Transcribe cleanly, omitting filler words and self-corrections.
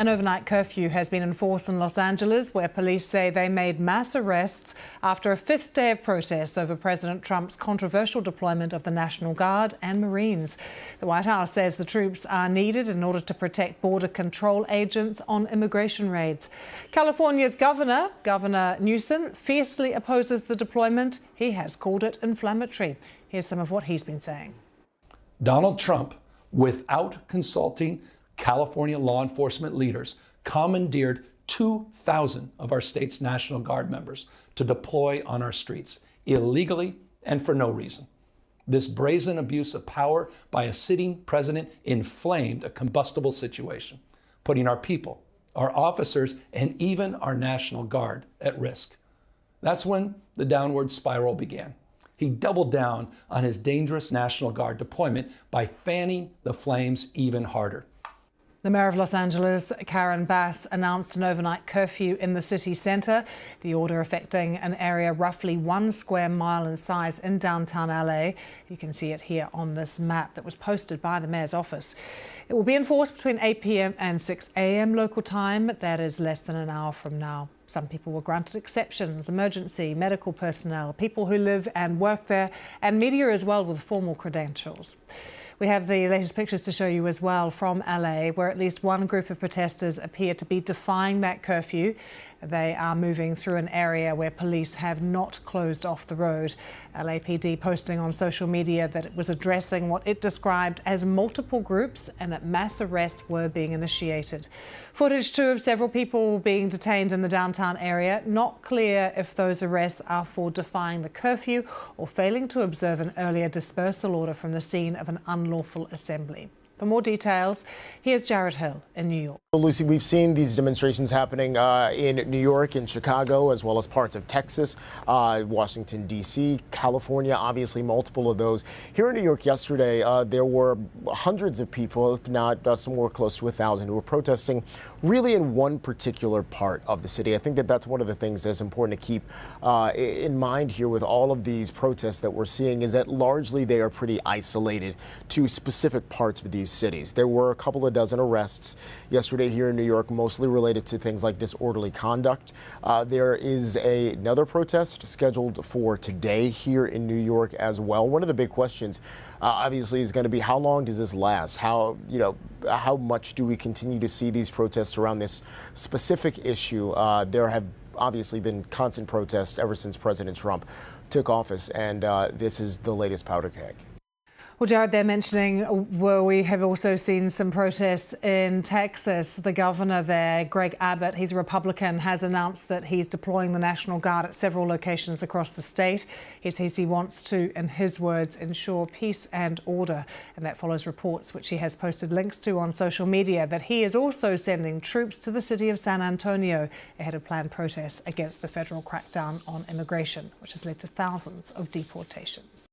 An overnight curfew has been enforced in Los Angeles, where police say they made mass arrests after a fifth day of protests over President Trump's controversial deployment of the National Guard and Marines. The White House says the troops are needed in order to protect border control agents on immigration raids. California's Governor Newsom, fiercely opposes the deployment. He has called it inflammatory. Here's some of what he's been saying. Donald Trump, without consulting California law enforcement leaders, commandeered 2,000 of our state's National Guard members to deploy on our streets, illegally and for no reason. This brazen abuse of power by a sitting president inflamed a combustible situation, putting our people, our officers, and even our National Guard at risk. That's when the downward spiral began. He doubled down on his dangerous National Guard deployment by fanning the flames even harder. The mayor of Los Angeles, Karen Bass, announced an overnight curfew in the city centre. The order affecting an area roughly 1 square mile in size in downtown LA. You can see it here on this map that was posted by the mayor's office. It will be enforced between 8 p.m. and 6 a.m. local time. That is less than an hour from now. Some people were granted exceptions: emergency, medical personnel, people who live and work there, and media as well with formal credentials. We have the latest pictures to show you as well from LA, where at least one group of protesters appear to be defying that curfew. They are moving through an area where police have not closed off the road. LAPD posting on social media that it was addressing what it described as multiple groups and that mass arrests were being initiated. Footage too of several people being detained in the downtown area. Not clear if those arrests are for defying the curfew or failing to observe an earlier dispersal order from the scene of an unlawful assembly. For more details, here's Jared Hill in New York. Well, Lucy, we've seen these demonstrations happening in New York and Chicago, as well as parts of Texas, Washington, D.C., California, obviously multiple of those. Here in New York yesterday, there were hundreds of people, if not somewhere close to 1,000, who were protesting really in one particular part of the city. I think that that's one of the things that's important to keep in mind here with all of these protests that we're seeing, is that largely they are pretty isolated to specific parts of these cities. There were a couple of dozen arrests yesterday here in New York, mostly related to things like disorderly conduct. There is another protest scheduled for today here in New York as well. One of the big questions, obviously, is going to be how long does this last? How much do we continue to see these protests around this specific issue? There have obviously been constant protests ever since President Trump took office, and this is the latest powder keg. Well, Jared, they're mentioning where we have also seen some protests in Texas. The governor there, Greg Abbott, he's a Republican, has announced that he's deploying the National Guard at several locations across the state. He says he wants to, in his words, ensure peace and order. And that follows reports, which he has posted links to on social media, that he is also sending troops to the city of San Antonio ahead of planned protests against the federal crackdown on immigration, which has led to thousands of deportations.